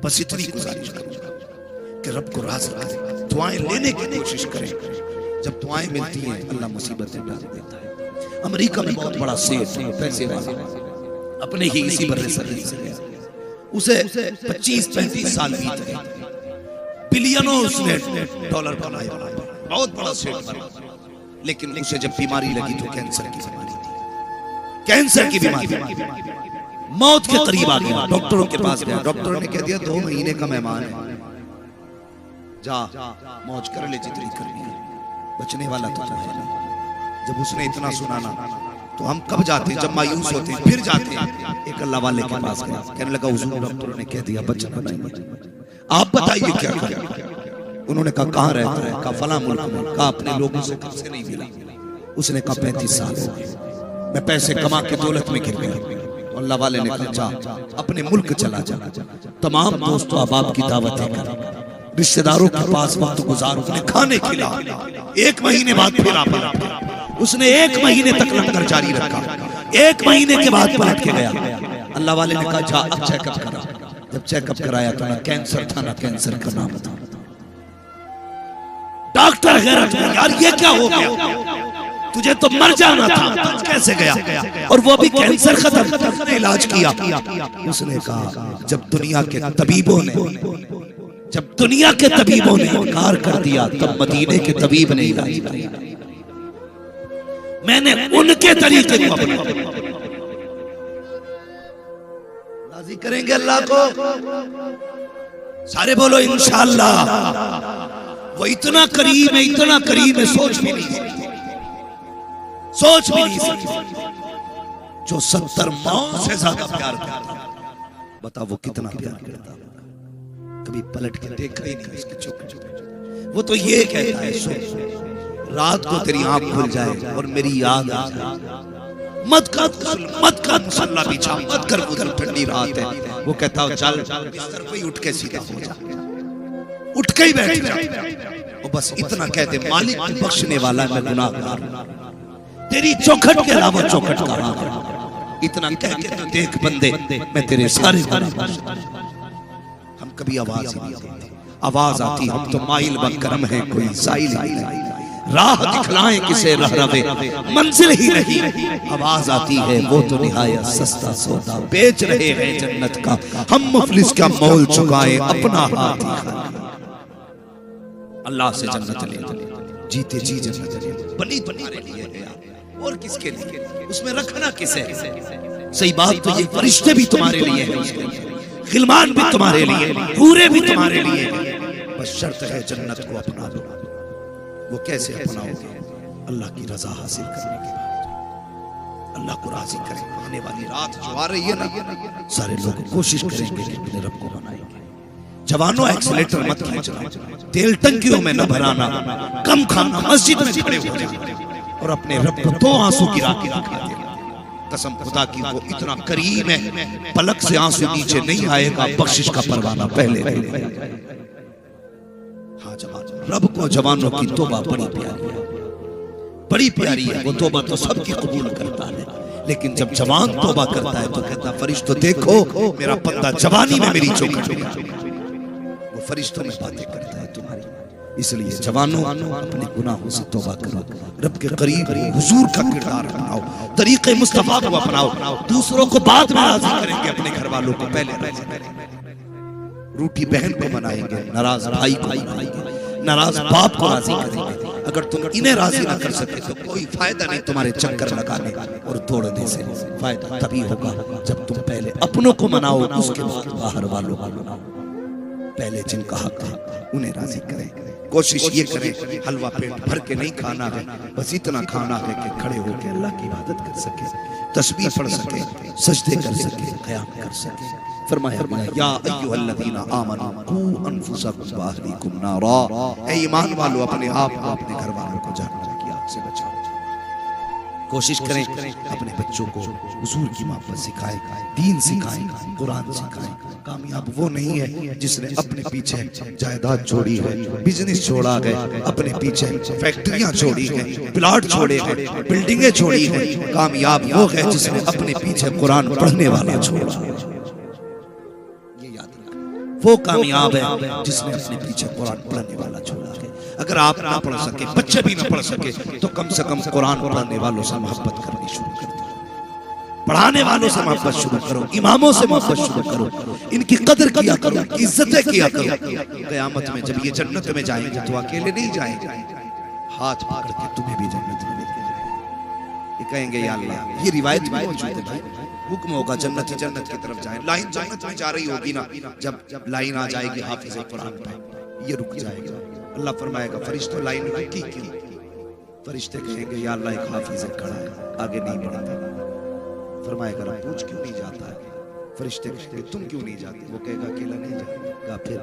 बस इतनी गुजारिश करूंगा कि रब को राज़ी करें, दुआएं लेने की कोशिश करें। जब दुआएं मिलती हैं अल्लाह मुसीबतें डाल देता है। अमेरिका में बहुत बड़ा सेठ पैसे वाला अपने ही इसी बर्रे सरहद से गया, उसे 25-35 साल बीत गए, बिलियनों उसने डॉलर कमाए, बहुत बड़ा सेठ बना, लेकिन उसे जब बीमारी लगी तो कैंसर की बीमारी थी, कैंसर की बीमारी, मौत के करीब आ गया। डॉक्टरों के पास गया, डॉक्टरों ने कह दिया 2 महीने का मेहमान है, जा मौज कर ले जितनी करनी है, बचने वाला तो है। जब उसने इतना सुना ना तो हम कब जाते, जब मायूस होते फिर जाते। एक अल्लाह वाले के पास गया, कहने लगा हुजूर डॉक्टरों ने कह दिया बचना नहीं, आप बताइए क्या करें। उन्होंने कहा कहाँ रहता है, कहा फला मुल्क में, कहा अपने लोगों से कब से नहीं मिला। उसने कहा 35 साल हो गए, मैं पैसे कमा के दौलत में गिर गया। अल्लाह वाले ने कहा जा अपने मुल्क चला जा, तमाम दोस्तों अहबाब की दावतें कर, रिश्तेदारों के पास वक्त गुजार, उन्हें खाने खिला। 1 महीने बाद फिर आ पड़ा, उसने 1 महीने तक लंगर जारी रखा। 1 महीने के बाद पलट के गया। अल्लाह वाले ने कहा जा अब चेकअप करा। जब चेकअप कराया तो ना कैंसर था ना कैंसर का नाम था। डॉक्टर हैरत में, यार ये क्या हो गया, तुझे तो मर जाना था, कैसे गया, और वो भी कैंसर खत्म, इलाज किया। उसने कहा जब दुनिया के तबीबों ने इनकार कर दिया तब मदीने के तबीब ने इलाज किया। मैंने उनके तरीके को अपनाया। राजी करेंगे अल्लाह को, सारे बोलो इंशाअल्लाह। वो इतना करीम है, इतना करीम है, सोच भी नहीं सकते, सोच भी नहीं सकते। जो 70 मौत से ज्यादा प्यार करता, बता वो कितना प्यार करता। कभी पलट के देखा ही नहीं उसकी चुप। वो तो ये कहता है सुन, रात को तेरी आंख खुल जाए और मेरी याद आ जाए, मत कर मुसल्ला बिछा, मत कर, उधर ठंडी रात है। वो कहता है चल बिस्तर पे उठ के सीधा हो जा, उठ के ही बैठ जा। और बस इतना कहते मालिक बख्शने वाला, मैं गुनाहगार, तेरी चौखट के अलावा चौखट कहां है। इतना कह के तो देख बंदे, मैं तेरे सारे गुनाह। हम कभी आवाज ही नहीं देते, आवाज आती हम तो माइल बकरम है, कोई साइल नहीं, राह दिखलाएं किसे रह रवे, मंजिल ही नहीं। आवाज आती है वो तो निहायत सस्ता सौदा, बेच रहे हैं जन्नत का, हम मुफलिस का मोल चुकाए अपना हाथ ही। अल्लाह से जन्नत ले लो, जीते जी जन्नत ले लो, बनी तुम्हारे लिए है और किसके लिए, उसमें रखना किसे। सही बात तो ये फरिश्ते भी तुम्हारे लिए हैं, उसके लिए गिलमान भी तुम्हारे लिए, पूरे भी तुम्हारे लिए, बस शर्त है जन्नत को अपना लो। वो कैसे अपनाओगे, अल्लाह की रजा हासिल करने के बाद। अल्लाह को राजी करें। आने वाली रात जो आ रही है ना, सारे लोग कोशिश करेंगे कि अपने रब को मनाएंगे। जवानों एक्सीलेटर मत खींचना, तेल टंकियों में न भराना, कम खाना, मस्जिद में खड़े हो जाना और अपने रब को 2 आंसू गिरा के दिखा देना। कसम खुदा की वो इतना करीम है, पलक से आंसू नीचे नहीं आएगा, बख्शिश का परवाना पहले। हाँ जवान, रब को जवानों की तौबा बड़ी प्यारी है, बड़ी प्यारी है। वो तौबा तो सबकी कबूल करता है, लेकिन जब जवान तौबा करता है तो कहता फरिश्तों देखो मेरा बंदा जवानी में मेरी चौखट में, वो फरिश्तों में बातें करता है तुम्हारी। इसलिए जवानों अपने गुनाहों से तौबा करो, रब के करीब हुजूर का किरदार अपनाओ, तरीके मुस्तफा को अपनाओ। दूसरों को बाद में राजी करेंगे, अपने घर वालों को पहले राजी करेंगे। रूठी बहन को मनाएंगे, नाराज भाई को मनाएंगे, नाराज बाप को राजी करेंगे। अगर तुम इन्हें राजी ना कर सके तो कोई फायदा नहीं तुम्हारे चक्कर लगाने और तोड़ने से। फायदा तभी होगा जब तुम पहले अपनों को मनाओ, उसके बाद बाहर वालों को मनाओ। पहले जिनका हक है उन्हें राजी करें। कोशिश ये करें हलवा पेट भर के नहीं खाना है, बस इतना खाना है कि खड़े होकर अल्लाह की इबादत कर सके, तस्बीह पढ़ सके, सजदे कर सके, क़याम कर सके। फरमाया या अय्युहल्लज़ीना आमनू कू अनफुसकुम व अहलीकुम नारा, ऐ ईमान वालों अपने आप को अपने घर वालों को जहन्नम की आग से बचाओ। कोशिश करें अपने बच्चों को हुजूर की मोहब्बत सिखाएं, दीन सिखाएं, कुरान सिखाएं। कामयाब वो नहीं है जिसने अपने पीछे जायदाद छोड़ी है, बिजनेस छोड़ा है, अपने पीछे फैक्ट्रियां छोड़ी है, प्लाट छोड़े हैं, बिल्डिंगें छोड़ी हैं। कामयाब वो है जिसने अपने पीछे कुरान पढ़ने वाला छोड़ा। ये याद रखना। वो कामयाब है जिसने अपने पीछे कुरान पढ़ने वाला छोड़ा है। अगर आप ना पढ़ सके, बच्चे भी ना पढ़ सके, तो कम से कम कुरान पढ़ने वालों से मोहब्बत करनी शुरू कर दो, पढ़ाने वालों से मोहब्बत शुरू करो, इमामों से मोहब्बत शुरू करो, इनकी कदर किया करो, इज्जतें किया करो। क़यामत में जब ये जन्नत में जाएंगे तो अकेले नहीं जाएंगे, हाथ पकड़ के तुम्हें भी जन्नत में लेके जाएंगे। ये कहेंगे या अल्लाह, ये रिवायत भी मौजूद है भाई, हुक्म होगा जन्नत जन्नत की तरफ जाए, लाइन जन्नत में जा रही होगी ना, जब लाइन आ जाएगी हाफिज कुरान पे, ये रुक जाएगा। अल्लाह फरमाएगा फरिश्तों लाइन रुकी क्यों? फरिश्ते कहेंगे या अल्लाह एक हाफिज खड़ा है, आगे नहीं बढ़ता। फरमाएगा रब पूछ क्यों नहीं जाता है? फरिश्ते कहेंगे तुम क्यों नहीं जाते? वो कहेगा अकेला नहीं जाएगा। फिर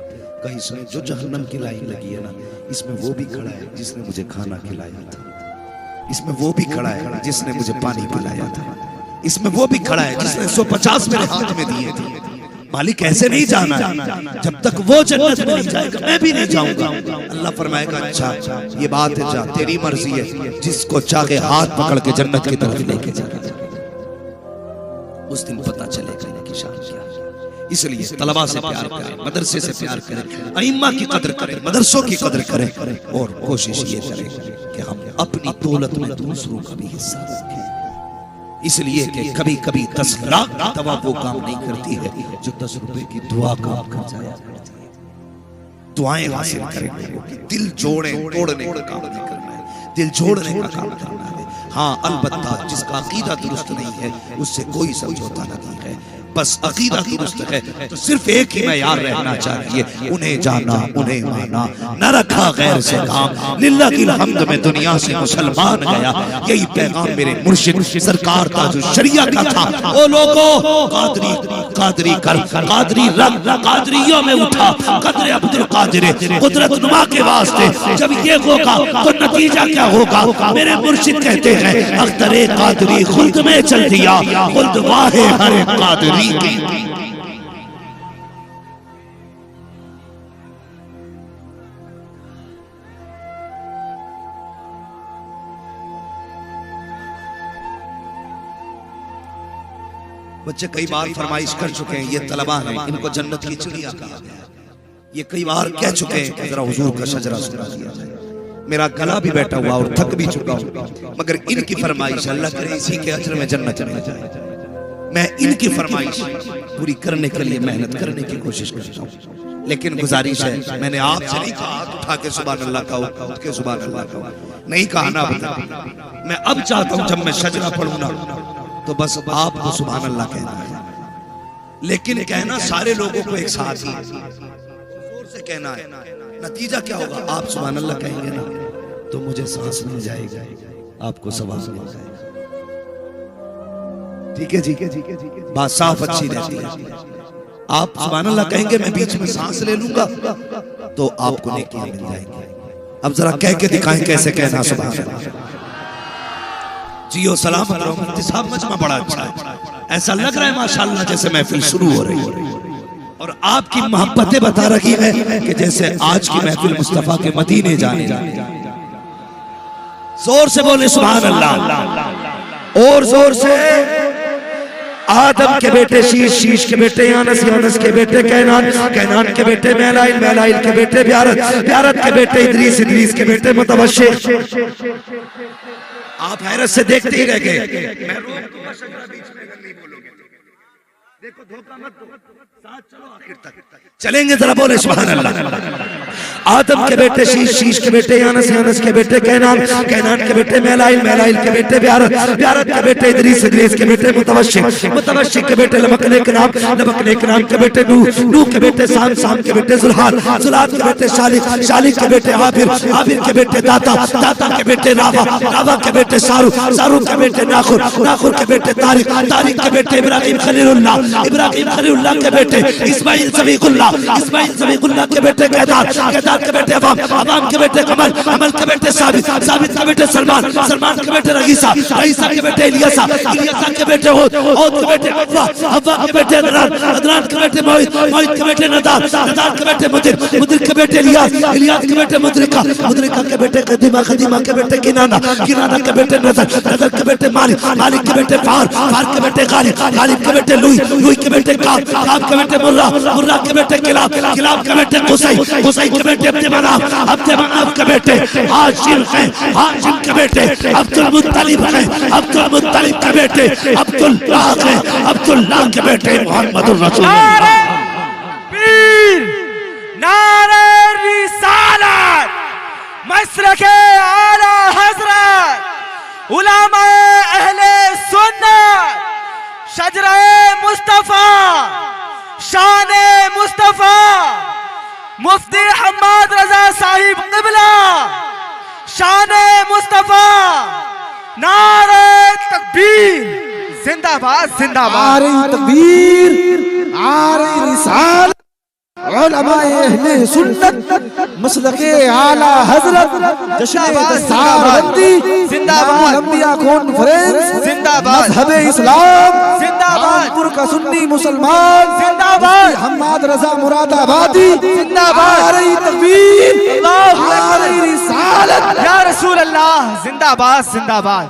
कहीं सुने जो जहन्नम की लाइन लगी है ना, इसमें वो भी खड़ा है जिसने मुझे खाना खिलाया था, इसमें वो भी खड़ा है जिसने मुझे पानी पिलाया था, इसमें वो भी खड़ा है जिसने 150 मेरे हाथ में दिए थे। मालिक ऐसे नहीं जाना है, जब तक वो जन्नत में नहीं जाएगा मैं भी नहीं जाऊंगा। अल्लाह फरमाएगा अच्छा ये बात है, जा तेरी मर्जी है, जिसको चाहे हाथ पकड़ के जन्नत की तरफ लेके जाएगा। उस दिन पता चलेगा इनकी शान क्या है। इसलिए तलबा से प्यार करें, मदरसे से प्यार करें, अइम्मा की कदर करें, मदरसों की कदर करें, और कोशिश ये करें कि हम अपनी दौलत में दूसरों का भी हिस्सा रखें। इसलिए कि कभी कभी 10 लाख दवा वो काम नहीं करती है जो 10 रुपए की दुआ काम कर जाया करती है। दुआएं हासिल करें, दिल जोड़े तोड़ने का काम नहीं करना है, दिल जोड़ने का काम करना है। हाँ अलबत्ता जिसका अकीदा दुरुस्त नहीं है उससे कोई समझौता नहीं है, बस अकीदा दुरुस्त है तो सिर्फ एक ही मैयार रहना चाहिए, उन्हें जाना उन्हें माना, न रखा गैर से काम, लिल्लाह की हम्द में दुनिया से मुसलमान गया। यही पैगाम मेरे मुर्शिद सरकार का जो शरिया का था, ओ लोगों कादरी कादरी कर, कादरी रब, कादरियों में उठा, कदर अब्दुल कादिर कुदरत नुमा के वास्ते। जब ये होगा तो नतीजा क्या होगा? मेरे मुर्शिद कहते हैं अख्तरे कादरी खुल्द में चल दिया, खुल्द वाहे हरे कादरी। बच्चे कई बार फरमाइश कर चुके हैं, ये तलबा हैं, इनको जन्नत की चिड़िया कहा गया। ये कई बार कह चुके हैं कि जरा हुजूर का शजरा सुना दिया जाए। मेरा गला भी बैठा हुआ और थक भी चुका हूं, मगर इनकी फरमाइश अल्लाह करे इसी के अजर में जन्नत चले जाए। मैं इनकी फरमाइश पूरी करने के लिए मेहनत करने की कोशिश करता हूँ, लेकिन गुजारिश है, मैंने आपसे नहीं कहा उठा के सुभान अल्लाह कहो, उठ के सुभान अल्लाह कहो, नहीं कहा ना बता। मैं अब चाहता हूँ जब मैं शजरा पढ़ूं ना तो बस आपको सुभान अल्लाह कहना है, लेकिन कहना सारे लोगों को एक साथ ही जोर से कहना है। नतीजा क्या होगा? आप सुभान अल्लाह कहेंगे ना तो मुझे सांस मिल जाएगा, आपको सवाब मिल जाएगा। ठीक है ठीक है ठीक है ठीक है, बात साफ अच्छी रहती है। आप सुभान अल्लाह कहेंगे, मैं बीच में सांस ले लूंगा तो आपको नेकियां मिल जाएंगी। अब जरा कह के दिखाएं कैसे कहना सुभान अल्लाह। जियो सलामत रहो। मुफ्ती साहब मजमा बड़ा अच्छा है, ऐसा लग रहा है माशाअल्लाह जैसे महफिल शुरू हो रही है, और आपकी मोहब्बतें बता रही है कि जैसे आज की महफिल मुस्तफा के मदीने जाने। जोर से बोले सुभान अल्लाह, और जोर से। आदम के बेटे शीश, शीश के बेटे यानस, यानस के बेटे कैनान, कैनान के बेटे मैलाइल, मैलाइल के बेटे ब्यारत, ब्यारत के बेटे इदरीस, इदरीस के बेटे मुतवश्शिर। आप हैरत से देखते ही रह गए। मैं रोक दूंगा शजरा बीच में अगर नहीं बोलोगे। देखो धोखा मत दो, साथ चलो आखिर तक चलेंगे। जरा बोले सुभान अल्लाह। आदम के बेटे शीश, शीश के बेटे यानस, यानस के बेटे कैनान, कैनान के बेटे मैलाइल, मैलाइल के बेटे ब्यारत, ब्यारत के बेटे इदरीस, इदरीस के बेटे मुतवश्शिर, मुतवश्शिर के बेटे लबकनेक नाम, लबकनेक नाम के बेटे नूह, नूह के बेटे साम, साम के बेटे जुल्हाल, जुल्हाल के बेटे शालिक, शालिक के बेटे आबिर, आबिर के बेटे दाता, दाता के बेटे रावा, रावा के बेटे सारू, सारू के बेटे नाखुर, नाखुर के बेटे तारिक, तारिक के बेटे इब्राहिम खलीलुल्लाह, इब्राहिम खलीलुल्लाह के बेटे इस्माइल समीकुल्लाह, इस्माइल समीकुल्लाह के बेटे केदार, केदार तार के बेटे अवाम, अवाम के बेटे कमल, कमल के बेटे साबित, साबित के बेटे सलमान, सलमान के बेटे रईसा, रईसा के बेटे इलियासा, इलियासा के बेटे हूद, हूद के बेटे हव्वा, हव्वा के बेटे अदनान, अदनान के बेटे मोहित, मोहित के बेटे नदार, नदार के बेटे मुदिर, मुदिर के बेटे इलियास, इलियास के बेटे मुद्रिका, मुद्रिका के बेटे खदीमा, खदीमा के बेटे किनाना, किनाना के बेटे नजर, नजर के बेटे मालिक, मालिक के बेटे फार, फार के बेटे गालिब, गालिब के बेटे लुई, लुई के बेटे काब, काब के बेटे मुर्रा, मुर्रा के बेटे किलाब, किलाब के बेटे कुसै, कुसै के बेटे अब्दे मनाफ, अब्दे मनाफ के बेटे हाशिम हैं, हाशिम के बेटे अब्दुल मुत्तलिब हैं, अब्दुल मुत्तलिब के बेटे अब्दुल्लाह हैं, अब्दुल्लाह के बेटे मोहम्मदुर रसूलुल्लाह। पीर नारे रिसालत मसरके आला हजरत उलमाए अहले सुन्नत शजरे मुस्तफा शाने मुस्तफा मुफ्ती हम्माद रजा साहिब क़िबला शाने मुस्तफा नारे तकबीर जिंदाबाद जिंदाबाद। नारे तकबीर, नारे रिसालत, उलमाए अहले सुन्नत मसलके आला हजरत जश्न दस्तारबंदी जिंदाबाद, अंबिया कॉन्फ्रेंस जिंदाबाद, मजहबे इस्लाम जिंदाबाद, कानपुर का सुन्नी मुसलमान जिंदाबाद, हम्माद रजा मुरादाबादी जिंदाबाद, नारे तकबीर, अल्लाहु नारे अकबर, रिसालत, या रसूल अल्लाह जिंदाबाद जिंदाबाद,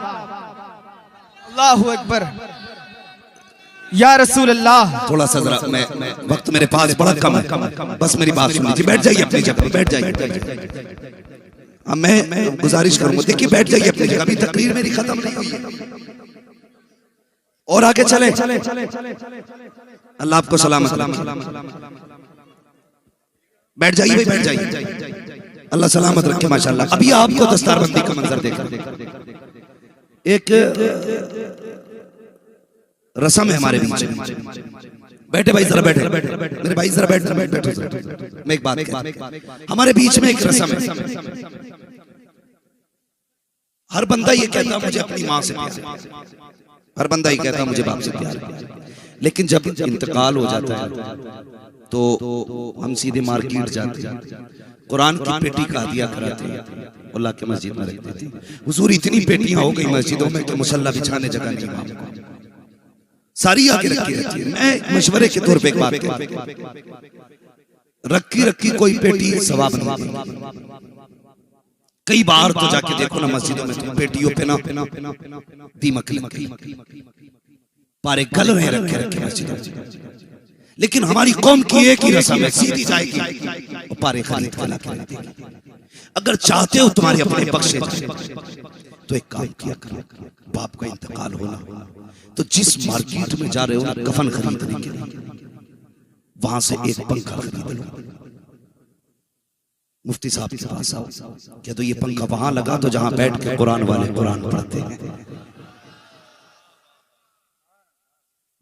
अल्लाहु अकबर, या रसूल अल्लाह। थोड़ा सा जरा मैं वक्त मेरे पास बड़ा कम है, बस मेरी बात सुन लीजिए, बैठ जाइए अपनी जगह, बैठ जाइए। अब मैं गुजारिश करूंगा, देखिए बैठ जाइए अपनी जगह, अभी तकरीर मेरी खत्म नहीं हुई है और आगे चले। अल्लाह आपको सलामत रखे, बैठ जाइए, बैठ जाइए, अल्लाह सलामत रखे माशाल्लाह। अभी आपको दस्तारबंदी का मंजर देखा, एक रस्म है हमारे बीच में। बैठे भाई जरा बैठे, मेरे भाई जरा बैठ, बैठे। मैं एक बात कहता, हमारे बीच में एक रस्म है, हर बंदा ये कहता मुझे अपनी माँ से प्यार है, हर बंदा ये कहता मुझे बाप से प्यार है, लेकिन जब इंतकाल हो जाता है तो हम सीधे मार्केट जाते हैं, कुरान की पेटी का हदिया कराते हैं, अल्लाह के मस्जिद में रख देते हैं। हुजूर इतनी पेटियां हो गई मस्जिदों में कि मुसल्ला बिछाने जगह नहीं, सारी आगे रखी रहती है। मैं मशवरे के तौर पे एक बात कहता, रखी रखी कोई पेटी सवाब नहीं। कई बार तो जाके देखो ना मस्जिदों में तो पेटियों पे ना दीमक लगी, पारे गल रहे रखे रखे मस्जिदों में, लेकिन हमारी कौम की एक ही रस्म है, सीधी जाएगी और पारे खरीद के ला के देगी। अगर चाहते हो तुम्हारे अपने बख्शे तो एक काम किया करो, बाप का इंतकाल होना तो जिस मार्केट में जा रहे हो कफन खरीदने के लिए, वहां से एक पंखा खरीद लो, मुफ्ती साहब के पास आओ, क्या तो ये पंखा वहां लगा तो जहां बैठ के कुरान वाले कुरान पढ़ते हैं।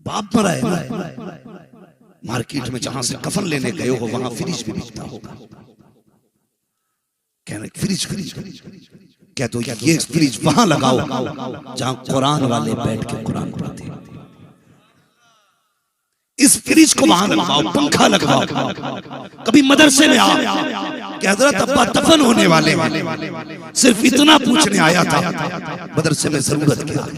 बाप मरा है ना, मार्केट में जहां से कफन लेने गए हो वहां फ्रिज भी बिकता होगा, कहने फ्रिज खरीद, क्या तो ये फ्रिज वहां लगाओ जहां कुरान वाले बैठ के कुरान पढ़ते हैं। इस फ्रिज को वहां लगाओ, पंखा लगाओ। कभी मदरसे में आओ कि हजरत अब्बा दफन होने वाले, सिर्फ इतना पूछने आया था, मदरसे में जरूरत क्या है?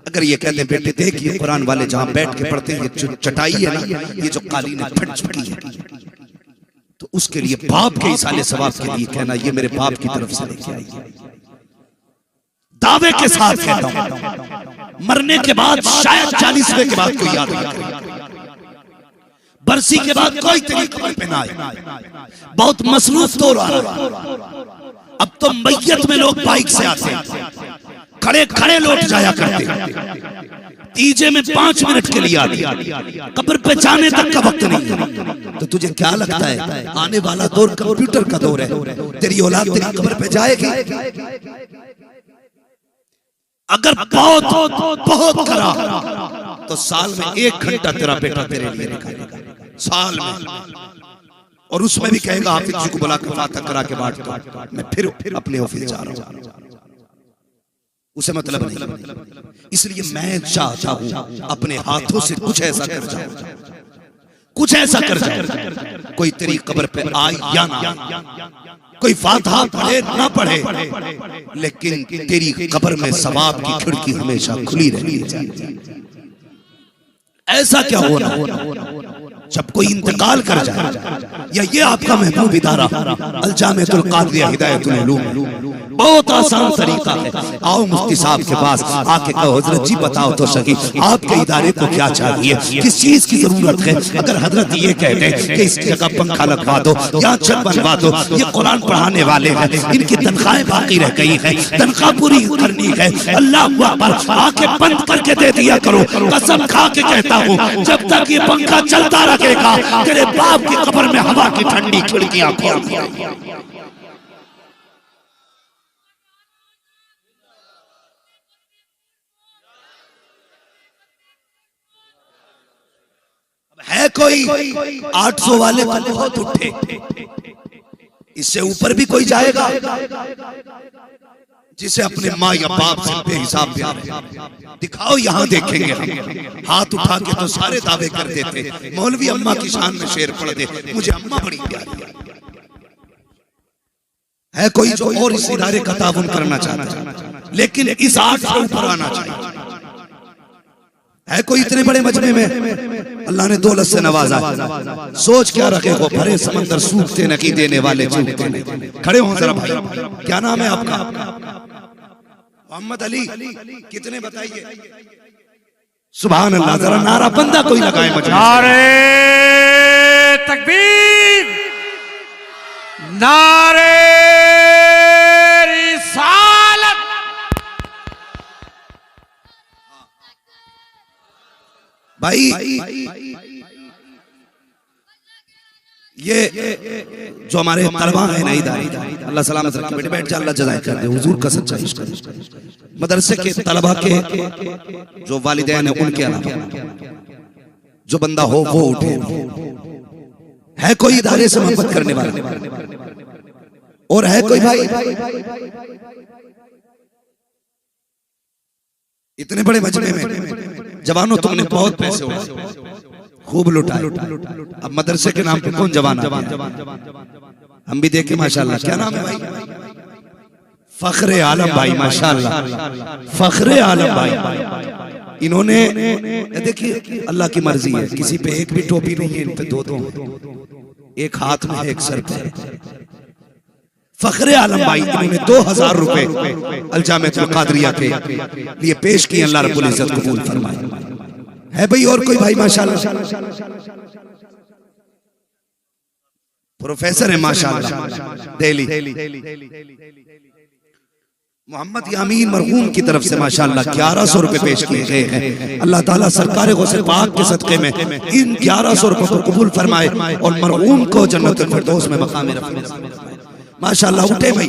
अगर ये कहते बेटे देखिए कुरान वाले जहां बैठ के पढ़ते हैं, ये चटाई है ना, ये जो कालीन है फट चुकी है, तो उसके लिए बाप के इसाले सवाब के लिए कहना ये मेरे बाप की तरफ से लेके आई। दावे के साथ कहता हूं, मरने के बाद शायद 40वें के बाद कोई याद ना करे, बरसी के बाद कोई तेरी कब्र पे ना आए। बहुत मसरूफ तो रहा, अब तो मैयत में लोग बाइक से आते हैं, खड़े खड़े लौट जाया करते, तीजे में 5 मिनट के लिए आते, कब्र पे जाने तक का वक्त नहीं। तो तुझे क्या लगता है आने वाला दौर कंप्यूटर का दौर है, तेरी औलाद तेरी कब्र पे जाएगी? अगर बहुत बहुत करा तो साल में 1 घंटा तेरा बेटा तेरे लिए निकालेगा, साल में, और उसमें भी कहेगा हाफिज जी को बुला के फातिहा करा के बांट दो, मैं फिर अपने ऑफिस जा रहा हूं, उसे मतलब नहीं। इसलिए मैं चाहता हूं अपने हाथों से कुछ ऐसा कर जाऊं, कुछ ऐसा कर जाऊं कोई तेरी कब्र पे आए या ना आए, कोई फातिहा पढ़े ना पढ़े, लेकिन तेरी कब्र में सवाब की खिड़की हमेशा खुली रहनी चाहिए। ऐसा क्या हो रहा जब कोई इंतकाल कर जाए, या ये आपका महबूब इदारा अल-जामिअतुल कादरिया हिदायतुल उलूम, बहुत आसान तरीका है। आओ मुफ्ती साहब के पास आके कहो, हजरत जी बताओ तो सही आपके इदारे को क्या चाहिए, किस चीज की जरूरत है। अगर हजरत ये कह दें कि इस जगह पंखा लगवा दो या छत बनवा दो, ये कुरान पढ़ाने वाले हैं, इनकी तनख्वाहें बाकी रह गई है, तनख्वाह पूरी करनी है, अल्लाह अकबर, आके बंद करके दे दिया करो। कसम खा के कहता हूँ, जब तक ये पंखा चलता रहेगा तेरे बाप की कब्र में हवा की ठंडी खिड़कियां खोल। है कोई 800 वाले को बहुत उठे, इससे ऊपर भी कोई जाएगा जिसे अपने माँ या बाप से बेहिसाब प्यार है। दिखाओ यहाँ देखेंगे हम। हाथ उठा के तो सारे दावे कर देते, मौलवी अम्मा की शान में शेर पढ़ दे, मुझे अम्मा बड़ी प्यारी है। कोई जो और इस इदारे का ताउन करना चाहता है, लेकिन इस आठ से ऊपर आना चाहिए। है कोई इतने बड़े मजमे में अल्लाह ने दौलत से नवाजा, सोच क्या रखे हो, भरे समंदर सूखते नकी देने वाले चूकते नहीं। खड़े हो जरा भाई, क्या नाम है आपका? मोहम्मद अली। कितने बताइए? सुभान अल्लाह। जरा नारा बंदा कोई लगाए मजमे। नारे तकबीर, नारे रिसालत। भाई ये जो हमारे तलबा है ना इधर, अल्लाह सलामत रखे, बेटे बैठ जा, अल्लाह जज़ाए कर दे, हुजूर का सच्चा इश्क। मदरसे के तलबा के जो वालिदैन है उनके अलावा जो बंदा हो वो उठे। है कोई इदारे से मोहब्बत करने वाला, और है कोई भाई इतने बड़े मजमे में जवानों, तुमने बहुत पैसे उड़ाए, खूब लुटाए, अब मदरसे के नाम पे कौन जवान? हम भी देखे माशाल्लाह। क्या नाम है भाई? फख्रे आलम भाई, माशाल्लाह फख्रे आलम भाई। इन्होंने देखिए, अल्लाह की मर्जी है, किसी पे एक भी टोपी नहीं है, इन पे दो दो, एक हाथ में एक सर पे। फख्रे आलम भाई, इन्होंने 2000 रुपए अल-जामिअतुल कादरिया के लिए पेश किए, अल्लाह रब्बुल इज्जत कबूल फरमाए। है भाई और कोई भाई? माशाल्लाह प्रोफेसर है माशाल्लाह दिल्ली। मोहम्मद यामीन मरहूम की तरफ से माशाल्लाह 1100 रुपए पेश किए गए हैं। अल्लाह ताला सरकार गौसे पाक के सदक़े में इन 1100 रुपए को कबूल फरमाए और मरहूम को जन्नतुल फिरदौस में मकाम रफ़ीक माशाल्लाह। उठे भाई,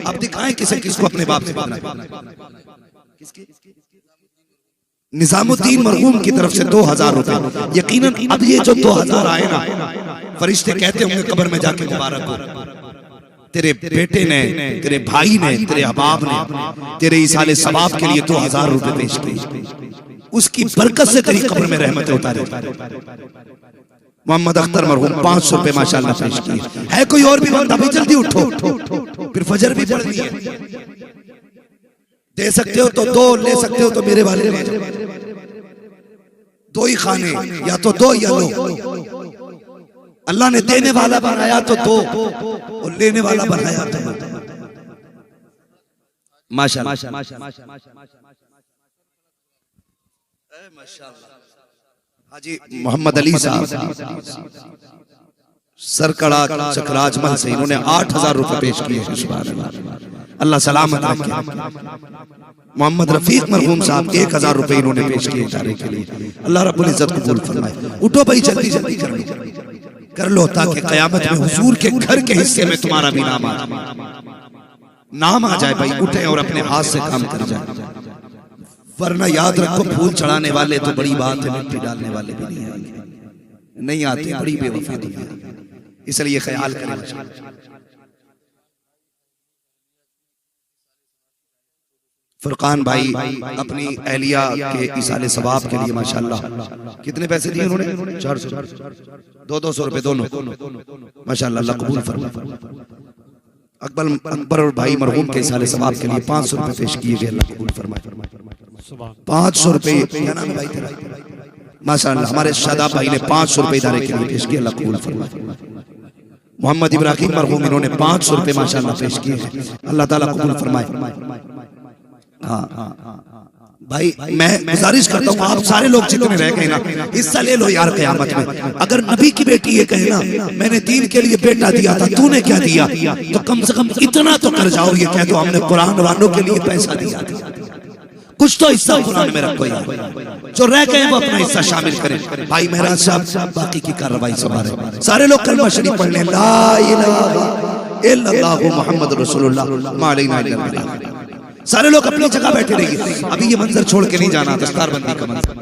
अब दिखाएं किसे किसको अपने बाप से पाना। निजामुद्दीन मरहूम की तरफ से 2000 रुपए। यकीनन अब ये जो 2000 आए ना, फरिश्ते कहते होंगे कब्र में जाके, मुबारक हो तेरे बेटे ने, तेरे भाई ने, तेरे अहबाब ने तेरे इसाले सवाब के लिए 2000 रुपए पेश किए, उसकी बरकत से तेरी कब्र में रहमतें उतारे। मोहम्मद अख्तर मरहूम 500 रुपए माशाल्लाह पेश किए। है कोई और भी बंदा? भाई जल्दी उठो, फिर फजर भी पढ़नी है। दे सकते हो तो दो, ले सकते हो तो मेरे वाले ले जाओ। दो ही खाने, या तो दो या लो। अल्लाह ने देने वाला बनाया तो दो, और लेने वाला बनाया तो माशाल्लाह। हाजी मोहम्मद अली साहब सरकड़ा चकराजमल से, इन्होंने 8000 रुपए पेश किए। अल्लाह सलामत रखे। मोहम्मद रफीक मरहूम साहब 1000 रुपए इन्होंने पेश किए इदारे के लिए। अल्लाह रब्बुल इज्जत कबूल फरमाए। उठो भाई, जल्दी जल्दी कर लो ताकि कयामत में हुजूर के घर के हिस्से में तुम्हारा भी नाम आ जाए। भाई उठे और अपने हाथ से काम कर जाए, वरना याद रखो फूल चढ़ाने वाले तो बड़ी बात है, मिट्टी डालने वाले भी नहीं आएंगे, नहीं आते, बड़ी बेवफा दुनिया, इसलिए ख्याल करें। फुरकान भाई अपनी एहलिया के इसाले सवाब के लिए माशाल्लाह कितने पैसे दिए उन्होंने? 400 200 रुपए दोनों माशाल्लाह, अल्लाह कबूल फरमाए। अकबर भाई मरहूम के इसाले सवाब के लिए 500 रुपए पेश किए गए, अल्लाह कबूल फरमाए। 500 रुपए, क्या नाम है भाई तेरा? माशाल्लाह हमारे शादाब भाई ने 500 रुपए इदारे के लिए पेश किए, अल्लाह कबूल फरमाए। मोहम्मद इब्राहिम मरहूम इन्होंने 500 रुपए माशाल्लाह पेश किए, अल्लाह ताला कबूल फरमाए। हाँ भाई मैं गुजारिश करता हूँ आप सारे लोग जितने रह गए ना हिस्सा ले लो यार क़यामत में। अगर नबी की बेटी ये कहे ना मैंने दीन के लिए बेटा दिया था, तूने क्या दिया, तो कम से कम इतना तो कर जाओ, ये कह दो हमने कुरान वालों के लिए पैसा दिया था। कुछ तो हिस्सा कुरान में रखो यार, जो रह गए वो अपना हिस्सा शामिल करें। भाई महराज साहब बाकी की कार्रवाई संभाले, सारे लोग कलमा शरीफ पढ़ लें, ला इलाहा इल्लल्लाहु मुहम्मद रसूलुल्लाह मा अलैना इल्लल बलाग। सारे लोग अपनी जगह बैठे रहिए, अभी ये मंजर छोड़ के नहीं जाना, दस्तारबंदी का मंजर।